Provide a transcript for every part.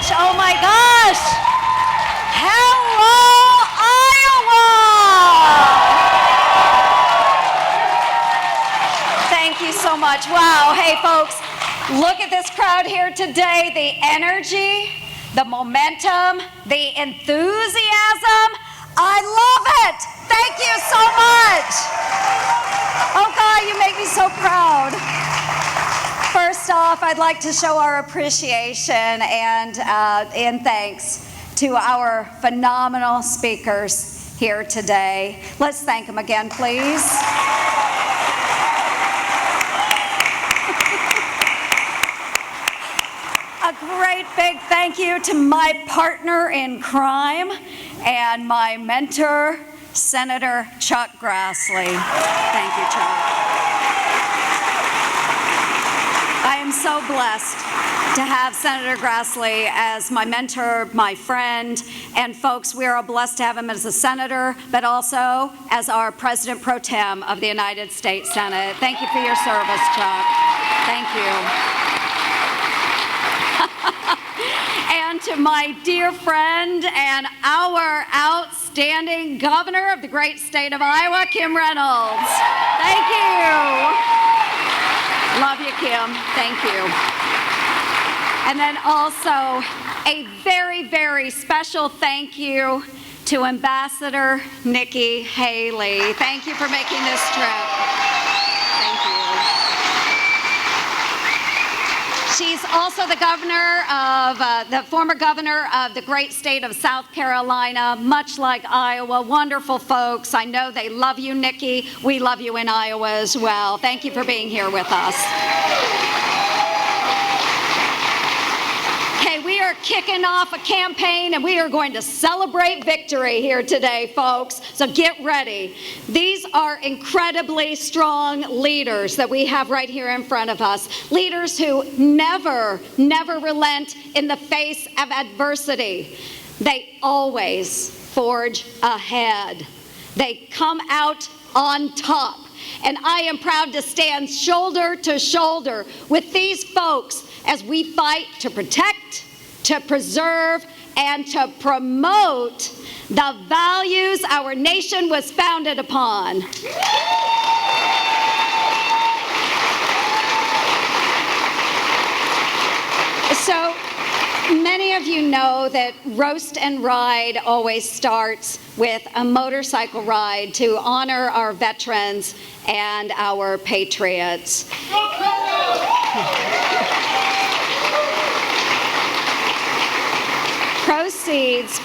much. Oh my gosh. Hello, Iowa. Thank you so much. Wow. Hey, folks, look at this crowd here today. The energy, the momentum, the enthusiasm. I love it. Thank you so much. Oh, God, you make me so proud. First off, I'd like to show our appreciation and thanks to our phenomenal speakers here today. Let's thank them again, please. A great big thank you to my partner in crime and my mentor, Senator Chuck Grassley. Thank you, Chuck. I am so blessed to have Senator Grassley as my mentor, my friend, and folks, we are blessed to have him as a senator, but also as our President Pro Tem of the United States Senate. Thank you for your service, Chuck. Thank you. And to my dear friend and our outstanding governor of the great state of Iowa, Kim Reynolds. Thank you. Love you, Kim. Thank you. And then also a very, very special thank you to Ambassador Nikki Haley. Thank you for making this trip. Thank you. She's also the governor of, the former governor of the great state of South Carolina, much like Iowa. Wonderful folks. I know they love you, Nikki. We love you in Iowa as well. Thank you for being here with us. Okay, we are kicking off a campaign and we are going to celebrate victory here today, folks. So get ready. These are incredibly strong leaders that we have right here in front of us. Leaders who never relent in the face of adversity. They always forge ahead. They come out on top. And I am proud to stand shoulder to shoulder with these folks as we fight to protect, to preserve, and to promote the values our nation was founded upon. So many of you know that Roast and Ride always starts with a motorcycle ride to honor our veterans and our patriots.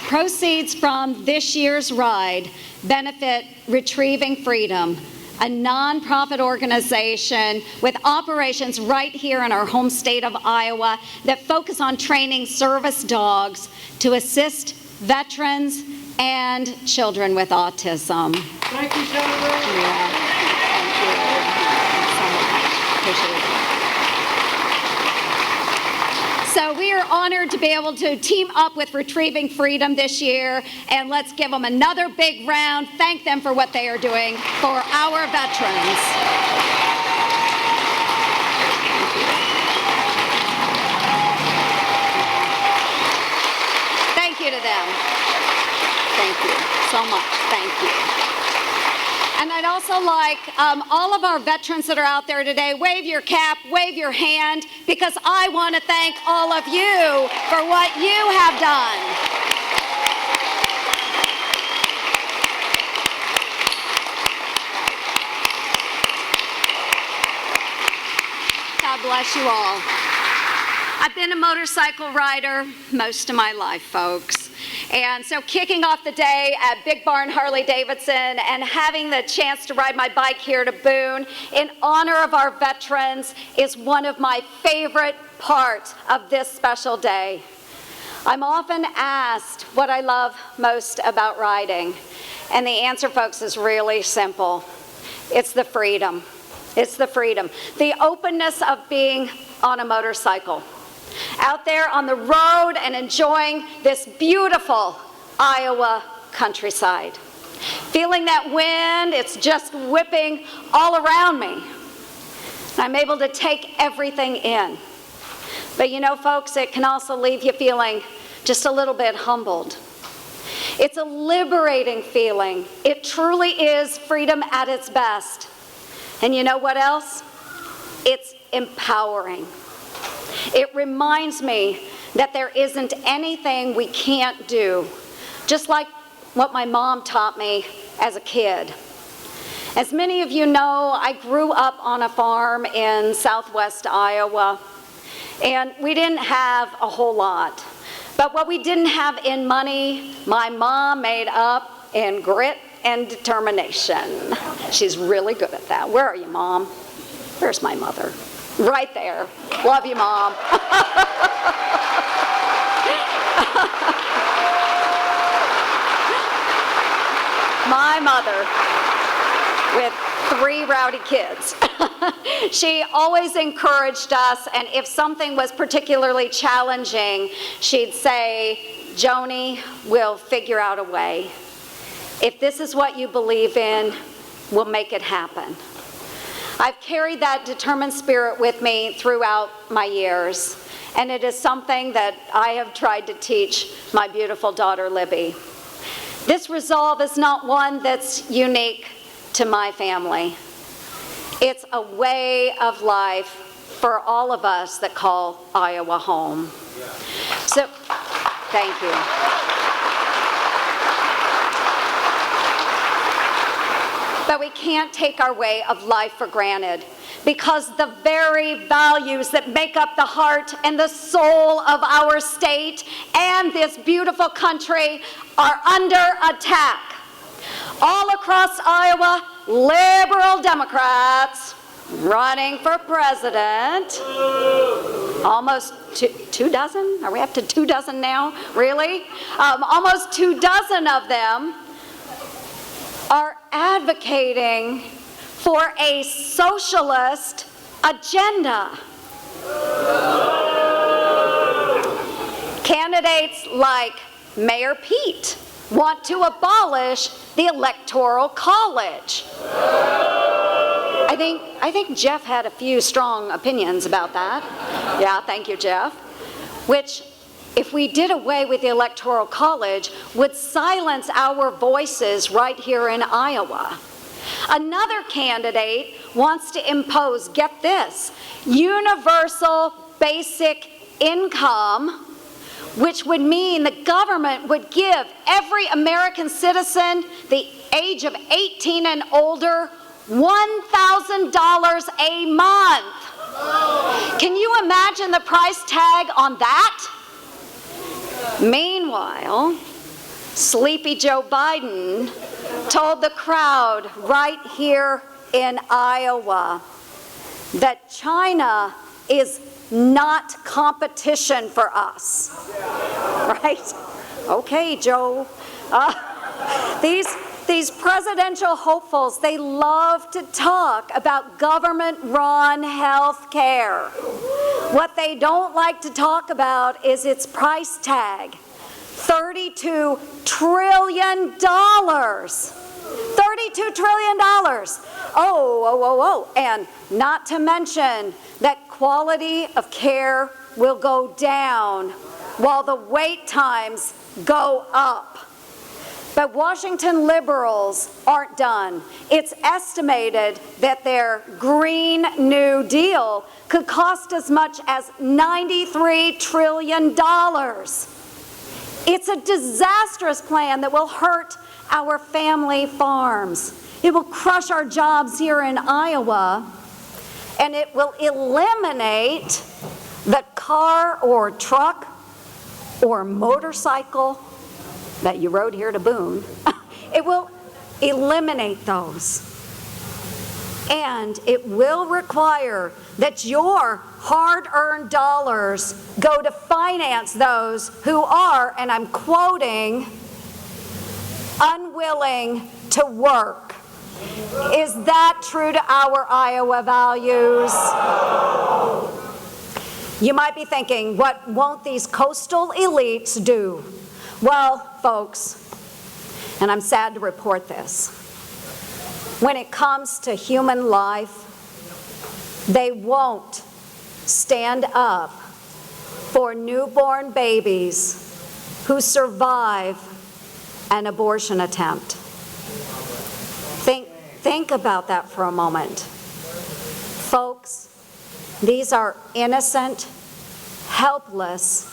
Proceeds from this year's ride benefit Retrieving Freedom, a nonprofit organization with operations right here in our home state of Iowa that focus on training service dogs to assist veterans and children with autism. Thank you, Senator. Yeah. Thank you. Thanks so much. Appreciate it. So we are honored to be able to team up with Retrieving Freedom this year, and let's give them another big round. Thank them for what they are doing for our veterans. Thank you to them. Thank you so much. Thank you. And I'd also like all of our veterans that are out there today, wave your cap, wave your hand, because I want to thank all of you for what you have done. God bless you all. I've been a motorcycle rider most of my life, folks. And so kicking off the day at Big Barn Harley-Davidson and having the chance to ride my bike here to Boone in honor of our veterans is one of my favorite parts of this special day. I'm often asked what I love most about riding. And the answer, folks, is really simple. It's the freedom. It's the freedom. The openness of being on a motorcycle. Out there on the road and enjoying this beautiful Iowa countryside. Feeling that wind, it's just whipping all around me. I'm able to take everything in. But you know, folks, it can also leave you feeling just a little bit humbled. It's a liberating feeling. It truly is freedom at its best. And you know what else? It's empowering. It reminds me that there isn't anything we can't do, just like what my mom taught me as a kid. As many of you know, I grew up on a farm in southwest Iowa, and we didn't have a whole lot. But what we didn't have in money, my mom made up in grit and determination. She's really good at that. Where are you, Mom? Where's my mother? Right there. Love you, Mom. My mother, with 3 rowdy kids. She always encouraged us, and if something was particularly challenging, she'd say, Joni, we'll figure out a way. If this is what you believe in, we'll make it happen. I've carried that determined spirit with me throughout my years, and it is something that I have tried to teach my beautiful daughter, Libby. This resolve is not one that's unique to my family. It's a way of life for all of us that call Iowa home. So, thank you. But we can't take our way of life for granted, because the very values that make up the heart and the soul of our state and this beautiful country are under attack. All across Iowa, liberal Democrats running for president. Almost two dozen? Are we up to 2 dozen now? Really? Almost 2 dozen of them are advocating for a socialist agenda. Candidates like Mayor Pete want to abolish the Electoral College. I think Jeff had a few strong opinions about that. Yeah, thank you, Jeff. Which, if we did away with the Electoral College, would silence our voices right here in Iowa. Another candidate wants to impose, get this, universal basic income, which would mean the government would give every American citizen the age of 18 and older $1,000 a month. Can you imagine the price tag on that? Meanwhile, Sleepy Joe Biden told the crowd right here in Iowa that China is not competition for us. Right? Okay, Joe. These presidential hopefuls, they love to talk about government-run health care. What they don't like to talk about is its price tag. $32 trillion. $32 trillion. Oh. And not to mention that quality of care will go down while the wait times go up. But Washington liberals aren't done. It's estimated that their Green New Deal could cost as much as $93 trillion. It's a disastrous plan that will hurt our family farms. It will crush our jobs here in Iowa, and it will eliminate the car or truck or motorcycle that you rode here to Boone. It will eliminate those. And it will require that your hard-earned dollars go to finance those who are, and I'm quoting, unwilling to work. Is that true to our Iowa values? You might be thinking, what won't these coastal elites do? Well, folks, and I'm sad to report this, when it comes to human life, they won't stand up for newborn babies who survive an abortion attempt. Think about that for a moment. Folks, these are innocent, helpless,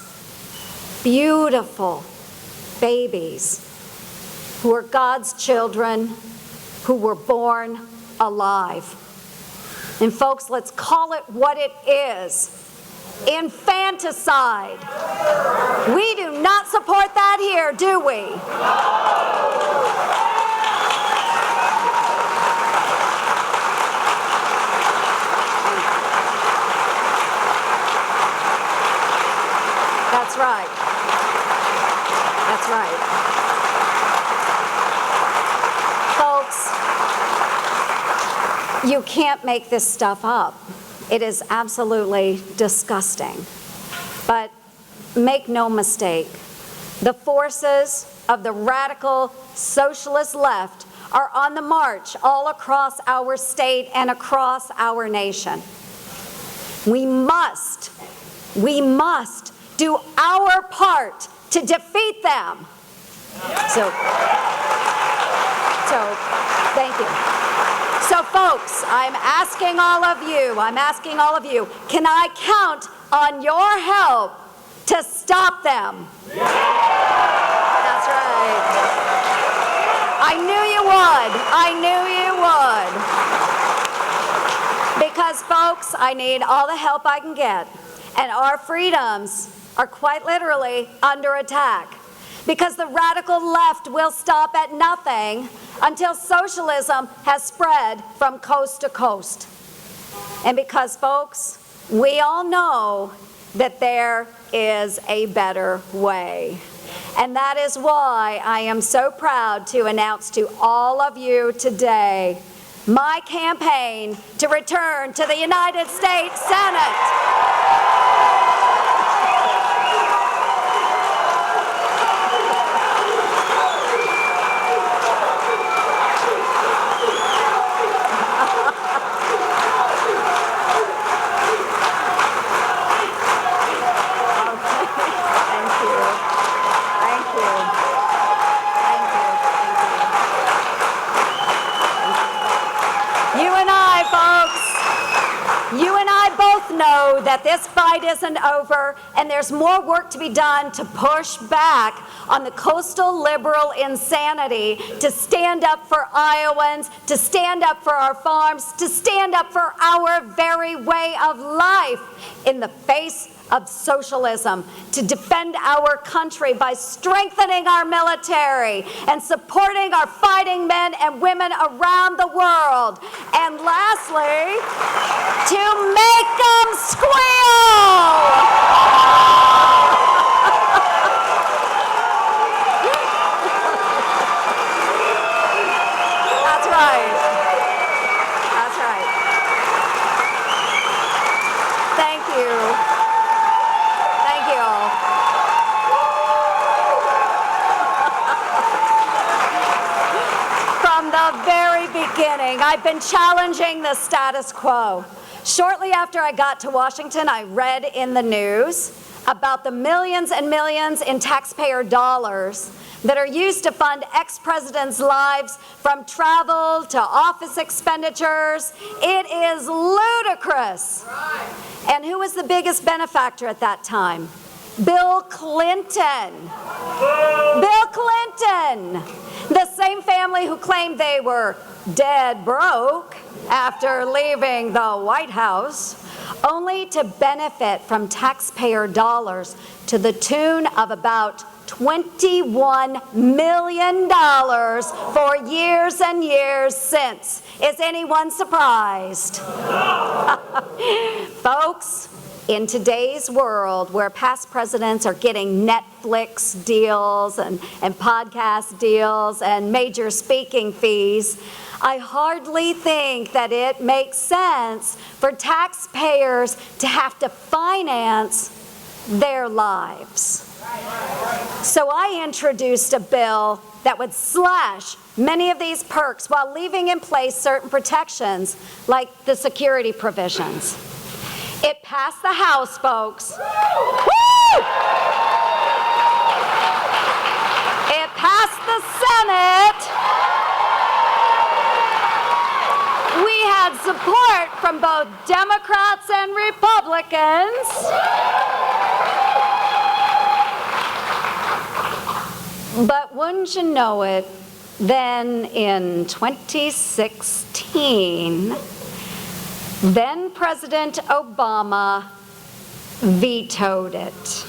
beautiful babies who are God's children, who were born alive. And folks, let's call it what it is: infanticide. We do not support that here, do we? That's right. That's right. Folks, you can't make this stuff up. It is absolutely disgusting. But make no mistake, the forces of the radical socialist left are on the march all across our state and across our nation. We must do our part to defeat them. So thank you. So folks, I'm asking all of you, can I count on your help to stop them? That's right. I knew you would. Because folks, I need all the help I can get. And our freedoms are quite literally under attack. Because the radical left will stop at nothing until socialism has spread from coast to coast. And because, folks, we all know that there is a better way. And that is why I am so proud to announce to all of you today my campaign to return to the United States Senate. Know that this fight isn't over, and there's more work to be done to push back on the coastal liberal insanity, to stand up for Iowans, to stand up for our farms, to stand up for our very way of life in the face of socialism, to defend our country by strengthening our military and supporting our fighting men and women around the world. And lastly, to make them squeal! That's right. That's right. Thank you. Thank you all. From the very beginning, I've been challenging the status quo. Shortly after I got to Washington, I read in the news about the millions and millions in taxpayer dollars that are used to fund ex-presidents' lives, from travel to office expenditures. It is ludicrous. Right. And who was the biggest benefactor at that time? Bill Clinton. Bill Clinton. The same family who claimed they were dead broke after leaving the White House, only to benefit from taxpayer dollars to the tune of about $21 million for years and years since. Is anyone surprised? Folks, in today's world where past presidents are getting Netflix deals and podcast deals and major speaking fees, I hardly think that it makes sense for taxpayers to have to finance their lives. So I introduced a bill that would slash many of these perks while leaving in place certain protections, like the security provisions. It passed the House, folks. Woo! from both Democrats and Republicans. But wouldn't you know it, then in 2016, then President Obama vetoed it.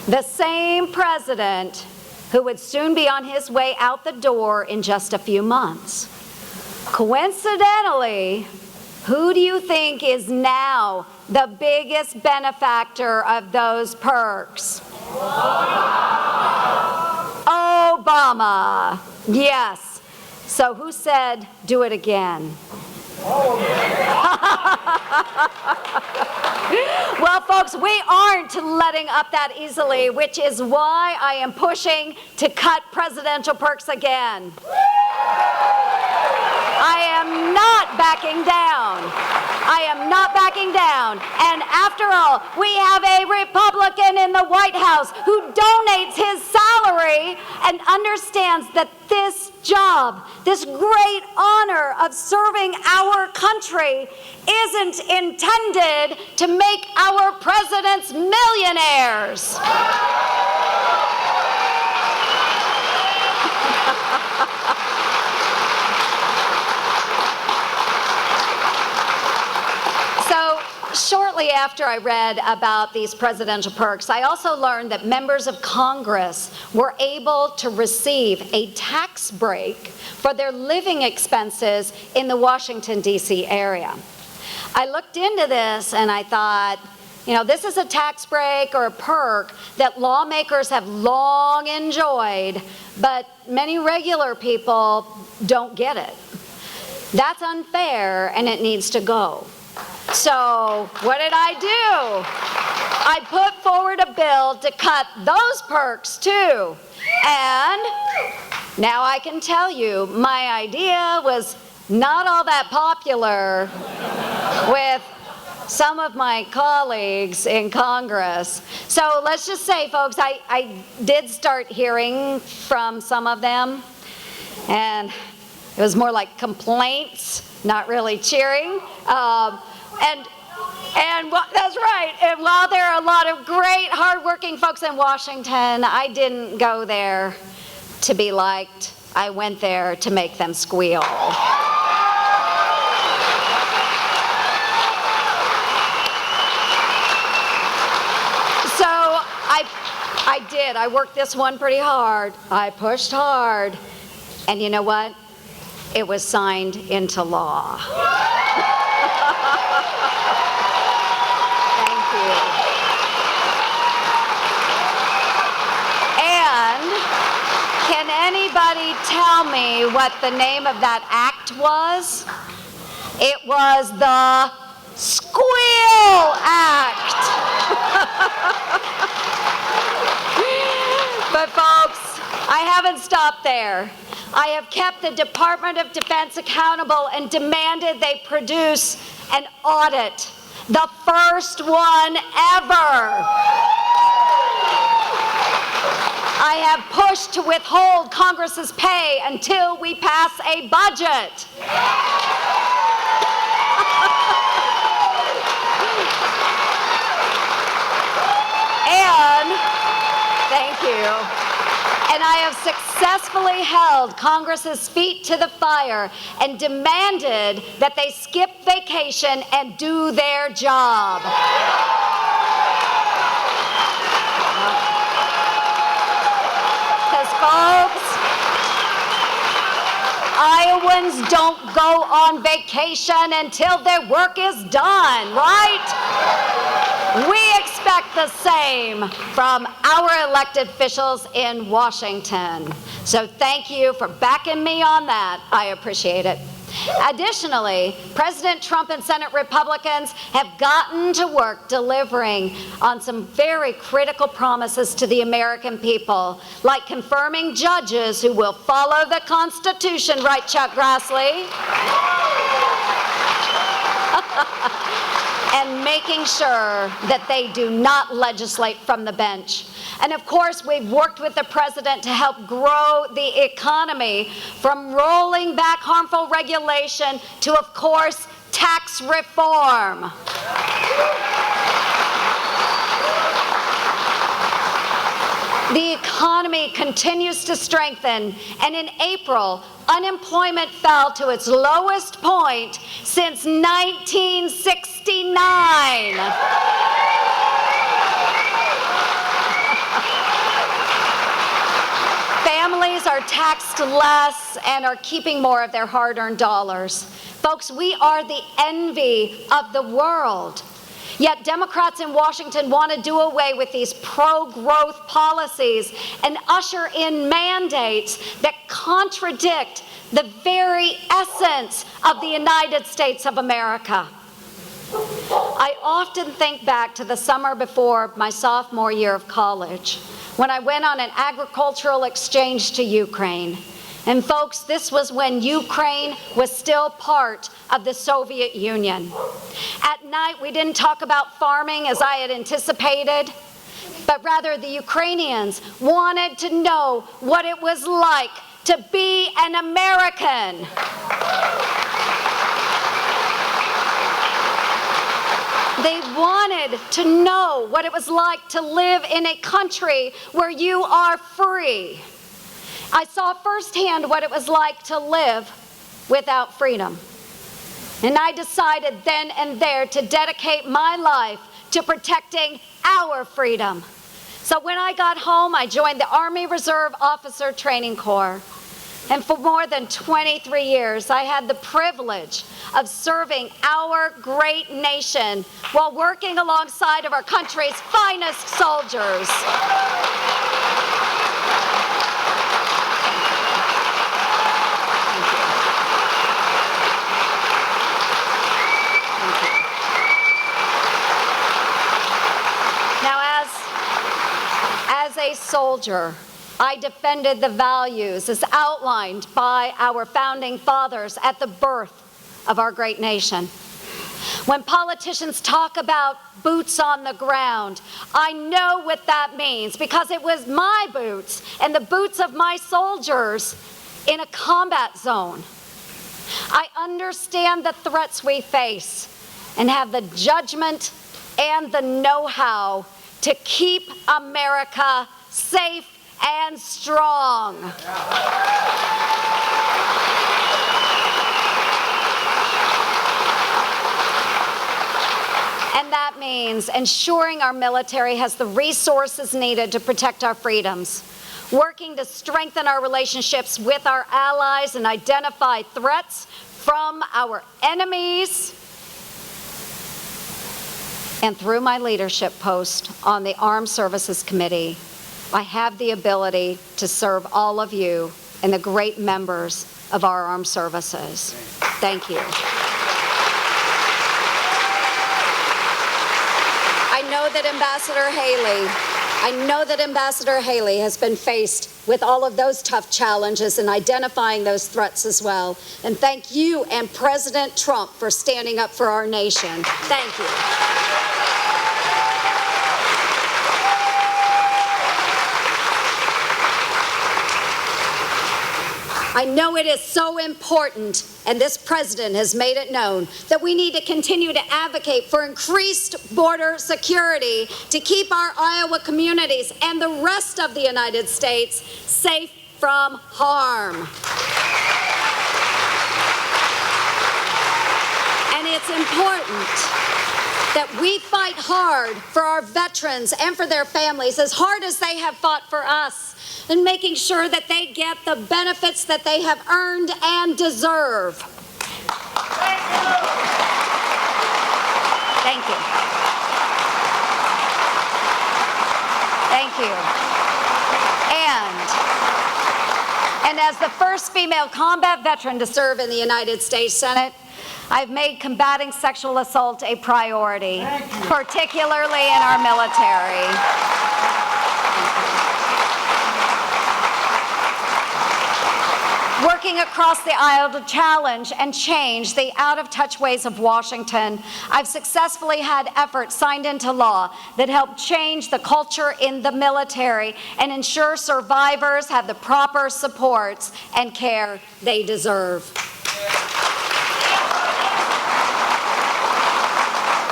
The same president who would soon be on his way out the door in just a few months. Coincidentally, who do you think is now the biggest benefactor of those perks? Obama. Yes. So who said, do it again? Well, folks, we aren't letting up that easily, which is why I am pushing to cut presidential perks again. I am not backing down. I am not backing down. And after all, we have a Republican in the White House who donates his salary and understands that this job, this great honor of serving our country, isn't intended to make our presidents millionaires. So shortly after I read about these presidential perks, I also learned that members of Congress were able to receive a tax break for their living expenses in the Washington, D.C. area. I looked into this and I thought, you know, this is a tax break or a perk that lawmakers have long enjoyed, but many regular people don't get it. That's unfair and it needs to go. So what did I do? I put forward a bill to cut those perks too. And now I can tell you, my idea was not all that popular with some of my colleagues in Congress. So let's just say, folks, I did start hearing from some of them, and it was more like complaints, not really cheering. That's right. And while there are a lot of great, hardworking folks in Washington, I didn't go there to be liked. I went there to make them squeal. So I did. I worked this one pretty hard. I pushed hard. And you know what? It was signed into law. Thank you. And can anybody tell me what the name of that act was? It was the Squeal Act. But folks, I haven't stopped there. I have kept the Department of Defense accountable and demanded they produce an audit, the first one ever. I have pushed to withhold Congress's pay until we pass a budget. And, thank you. And I have successfully held Congress's feet to the fire and demanded that they skip vacation and do their job. Because, folks, Iowans don't go on vacation until their work is done, right? We expect the same from our elected officials in Washington. So thank you for backing me on that. I appreciate it. Additionally, President Trump and Senate Republicans have gotten to work delivering on some very critical promises to the American people, like confirming judges who will follow the Constitution, right, Chuck Grassley? and making sure that they do not legislate from the bench. And of course, we've worked with the president to help grow the economy from rolling back harmful regulation to, of course, tax reform. The economy continues to strengthen, and in April, unemployment fell to its lowest point since 1969. Families are taxed less and are keeping more of their hard-earned dollars. Folks, we are the envy of the world. Yet Democrats in Washington want to do away with these pro-growth policies and usher in mandates that contradict the very essence of the United States of America. I often think back to the summer before my sophomore year of college, when I went on an agricultural exchange to Ukraine. And folks, this was when Ukraine was still part of the Soviet Union. At night, we didn't talk about farming as I had anticipated, but rather the Ukrainians wanted to know what it was like to be an American. They wanted to know what it was like to live in a country where you are free. I saw firsthand what it was like to live without freedom. And I decided then and there to dedicate my life to protecting our freedom. So when I got home, I joined the Army Reserve Officer Training Corps. And for more than 23 years, I had the privilege of serving our great nation while working alongside of our country's finest soldiers. As a soldier, I defended the values as outlined by our founding fathers at the birth of our great nation. When politicians talk about boots on the ground, I know what that means because it was my boots and the boots of my soldiers in a combat zone. I understand the threats we face and have the judgment and the know-how to keep America safe and strong. And that means ensuring our military has the resources needed to protect our freedoms, working to strengthen our relationships with our allies and identify threats from our enemies. And through my leadership post on the Armed Services Committee, I have the ability to serve all of you and the great members of our armed services. Thank you. I know that Ambassador Haley has been faced with all of those tough challenges and identifying those threats as well. And thank you and President Trump for standing up for our nation. Thank you. I know it is so important, and this president has made it known, that we need to continue to advocate for increased border security to keep our Iowa communities and the rest of the United States safe from harm. And it's important that we fight hard for our veterans and for their families as hard as they have fought for us, and making sure that they get the benefits that they have earned and deserve. Thank you. Thank you. And as the first female combat veteran to serve in the United States Senate, I've made combating sexual assault a priority, particularly in our military. Working across the aisle to challenge and change the out-of-touch ways of Washington, I've successfully had efforts signed into law that help change the culture in the military and ensure survivors have the proper supports and care they deserve.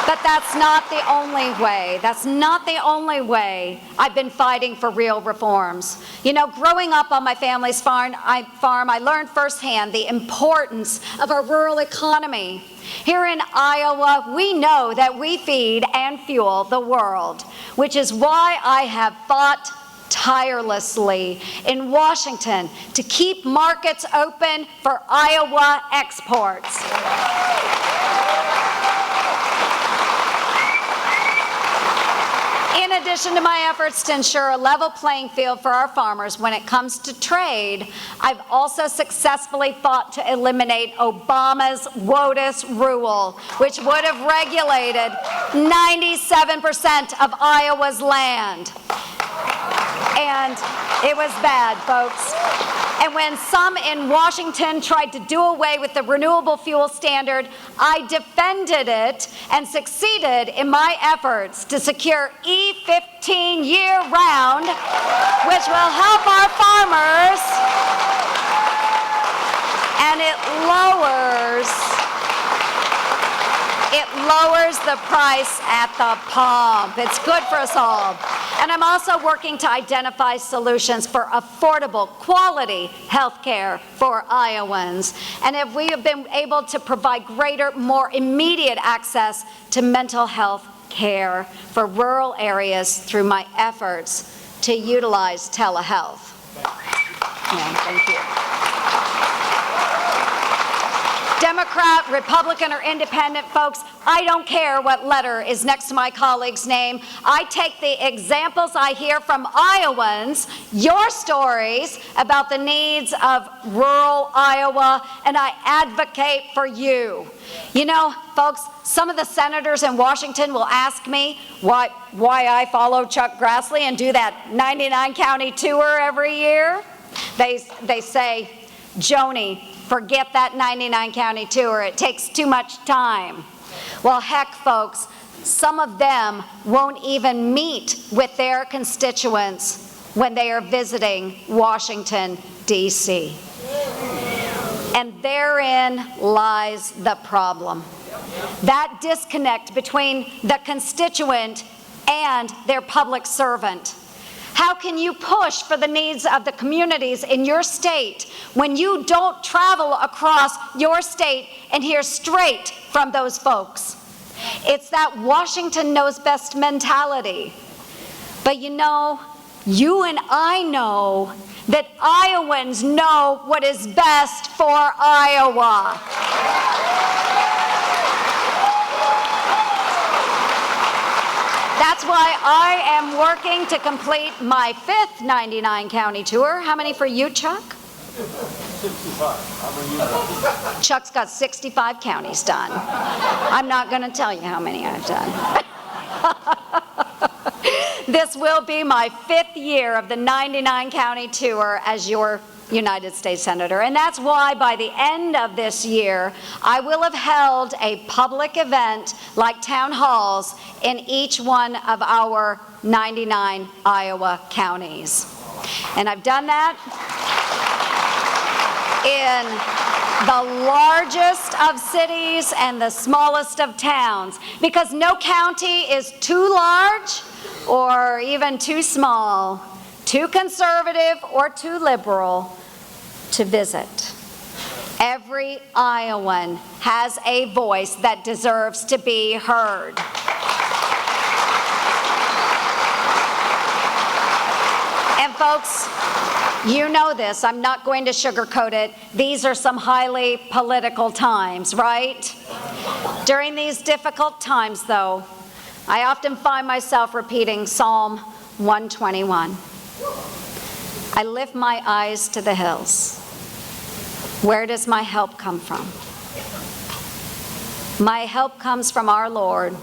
But that's not the only way. That's not the only way I've been fighting for real reforms. You know, growing up on my family's farm, I learned firsthand the importance of our rural economy. Here in Iowa, we know that we feed and fuel the world, which is why I have fought tirelessly in Washington to keep markets open for Iowa exports. In addition to my efforts to ensure a level playing field for our farmers when it comes to trade, I've also successfully fought to eliminate Obama's WOTUS rule, which would have regulated 97% of Iowa's land. And it was bad, folks. And when some in Washington tried to do away with the renewable fuel standard, I defended it and succeeded in my efforts to secure E15 year-round, which will help our farmers, and it lowers the price at the pump. It's good for us all. And I'm also working to identify solutions for affordable, quality health care for Iowans. And if we have been able to provide greater, more immediate access to mental health care for rural areas through my efforts to utilize telehealth. Yeah, thank you. Democrat, Republican, or independent, folks, I don't care what letter is next to my colleague's name. I take the examples I hear from Iowans, your stories about the needs of rural Iowa, and I advocate for you. You know, folks, some of the senators in Washington will ask me why I follow Chuck Grassley and do that 99 county tour every year. They say, Joni, forget that 99 county tour. It takes too much time. Well, heck, folks, some of them won't even meet with their constituents when they are visiting Washington, D.C. And therein lies the problem. That disconnect between the constituent and their public servant. How can you push for the needs of the communities in your state when you don't travel across your state and hear straight from those folks? It's that Washington knows best mentality. But you know, you and I know that Iowans know what is best for Iowa. That's why I am working to complete my 5th 99 county tour. How many for you, Chuck? 65. How many? Chuck's got 65 counties done. I'm not going to tell you how many I've done. This will be my 5th year of the 99 county tour as your United States Senator. And that's why by the end of this year, I will have held a public event like town halls in each one of our 99 Iowa counties. And I've done that in the largest of cities and the smallest of towns, because no county is too large or even too small, too conservative or too liberal to visit. Every Iowan has a voice that deserves to be heard. And folks, you know this, I'm not going to sugarcoat it. These are some highly political times, right? During these difficult times, though, I often find myself repeating Psalm 121. I lift my eyes to the hills. Where does my help come from? My help comes from our Lord,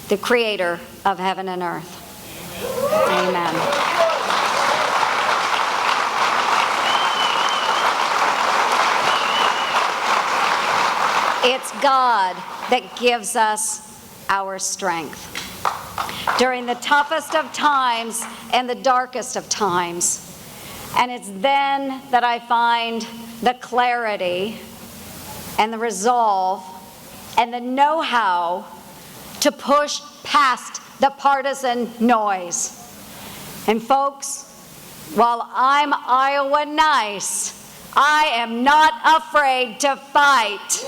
the creator of heaven and earth. Amen. It's God that gives us our strength. During the toughest of times and the darkest of times. And it's then that I find the clarity and the resolve and the know-how to push past the partisan noise. And folks, while I'm Iowa nice, I am not afraid to fight.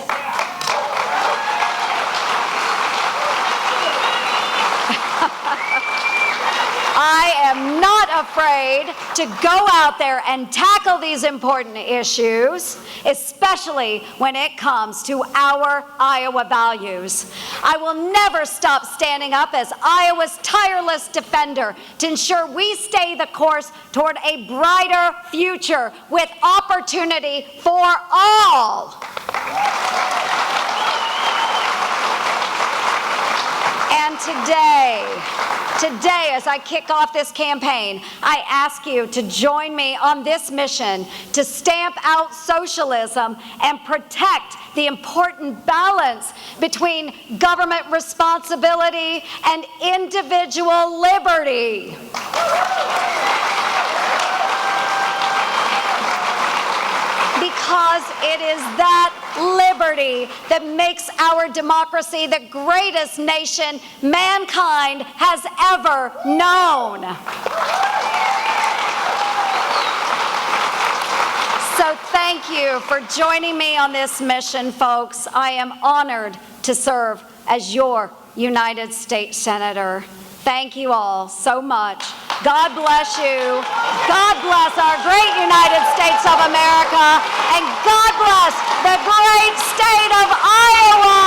I am not afraid to go out there and tackle these important issues, especially when it comes to our Iowa values. I will never stop standing up as Iowa's tireless defender to ensure we stay the course toward a brighter future with opportunity for all. And today, as I kick off this campaign, I ask you to join me on this mission to stamp out socialism and protect the important balance between government responsibility and individual liberty. Because it is that liberty that makes our democracy the greatest nation mankind has ever known. So thank you for joining me on this mission, folks. I am honored to serve as your United States Senator. Thank you all so much. God bless you. God bless our great United States of America. And God bless the great state of Iowa.